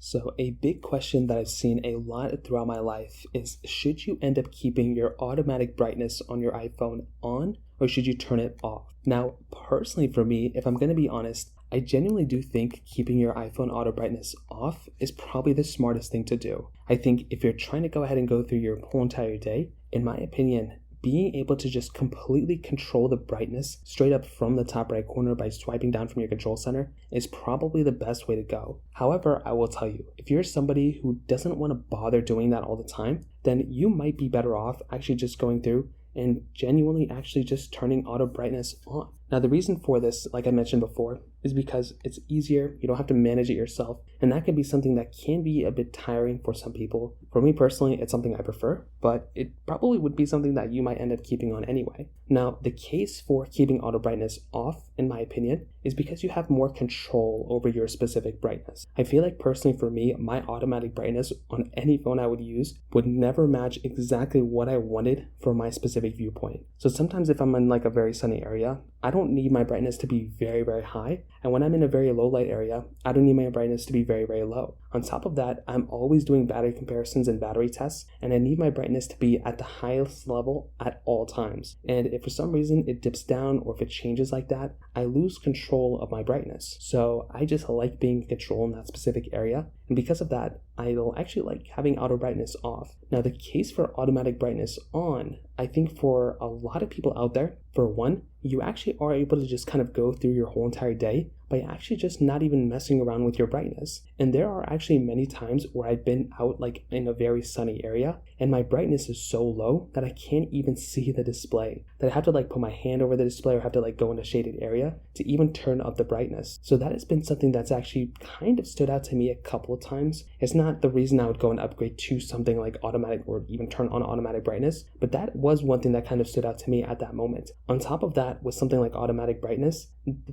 So a big question that I've seen a lot throughout my life is, should you end up keeping your automatic brightness on your iPhone on, or should you turn it off? Now, personally for me, if I'm going to be honest, I genuinely do think keeping your iPhone auto brightness off is probably the smartest thing to do. I think if you're trying to go ahead and go through your whole entire day, in my opinion, being able to just completely control the brightness straight up from the top right corner by swiping down from your control center is probably the best way to go. However, I will tell you, if you're somebody who doesn't want to bother doing that all the time, then you might be better off actually just going through and genuinely actually just turning auto brightness on. Now, the reason for this, like I mentioned before, is because it's easier, you don't have to manage it yourself, and that can be something that can be a bit tiring for some people. For me personally, it's something I prefer, but it probably would be something that you might end up keeping on anyway. Now, the case for keeping auto brightness off, in my opinion, is because you have more control over your specific brightness. I feel like personally for me, my automatic brightness on any phone I would use would never match exactly what I wanted for my specific viewpoint. So sometimes if I'm in like a very sunny area, I don't need my brightness to be very, very high. And when I'm in a very low light area, I don't need my brightness to be very, very low. On top of that, I'm always doing battery comparisons and battery tests, and I need my brightness to be at the highest level at all times. And if for some reason it dips down or if it changes like that, I lose control of my brightness. So I just like being in control in that specific area. And because of that, I'll actually like having auto brightness off. Now, the case for automatic brightness on, I think for a lot of people out there, for one, you actually are able to just kind of go through your whole entire day by actually just not even messing around with your brightness. And there are actually many times where I've been out like in a very sunny area and my brightness is so low that I can't even see the display, that I have to like put my hand over the display or have to like go in a shaded area to even turn up the brightness. So that has been something that's actually kind of stood out to me a couple of times. It's not the reason I would go and upgrade to something like automatic or even turn on automatic brightness, but that was one thing that kind of stood out to me at that moment. On top of that, with something like automatic brightness,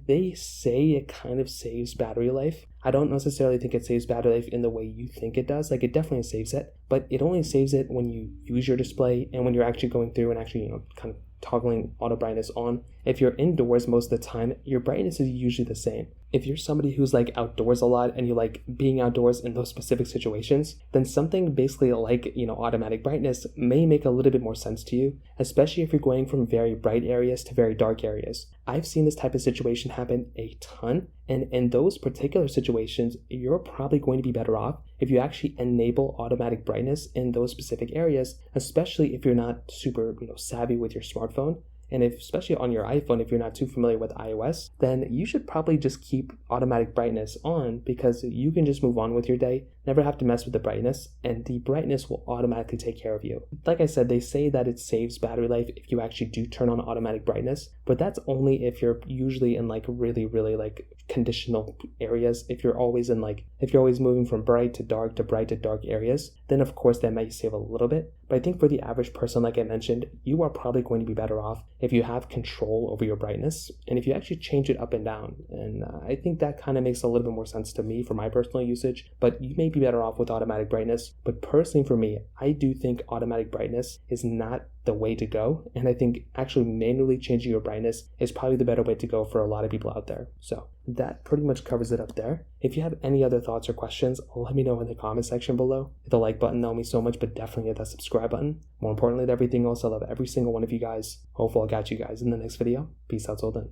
they say it kind of saves battery life. I don't necessarily think it saves battery life in the way you think it does. Like, it definitely saves it, but it only saves it when you use your display and when you're actually going through and actually, kind of toggling auto brightness on. If you're indoors most of the time, your brightness is usually the same. If you're somebody who's like outdoors a lot and you like being outdoors in those specific situations, then something basically like, automatic brightness may make a little bit more sense to you, especially if you're going from very bright areas to very dark areas. I've seen this type of situation happen a ton, and in those particular situations, you're probably going to be better off if you actually enable automatic brightness in those specific areas, especially if you're not super, savvy with your smartphone. And especially on your iPhone, if you're not too familiar with iOS, then you should probably just keep automatic brightness on because you can just move on with your day, never have to mess with the brightness, and the brightness will automatically take care of you. Like I said, they say that it saves battery life if you actually do turn on automatic brightness, but that's only if you're usually in like really, really like conditional areas. If you're always moving from bright to dark to bright to dark areas, then of course that might save a little bit. But I think for the average person, like I mentioned, you are probably going to be better off if you have control over your brightness and if you actually change it up and down. And I think that kind of makes a little bit more sense to me for my personal usage, but you may be better off with automatic brightness. But personally for me, I do think automatic brightness is not the way to go. And I think actually manually changing your brightness is probably the better way to go for a lot of people out there. So that pretty much covers it up there. If you have any other thoughts or questions, let me know in the comment section below. Hit the like button, that will mean so much, but definitely hit that subscribe button. More importantly than everything else, I love every single one of you guys. Hopefully I'll catch you guys in the next video. Peace out till then.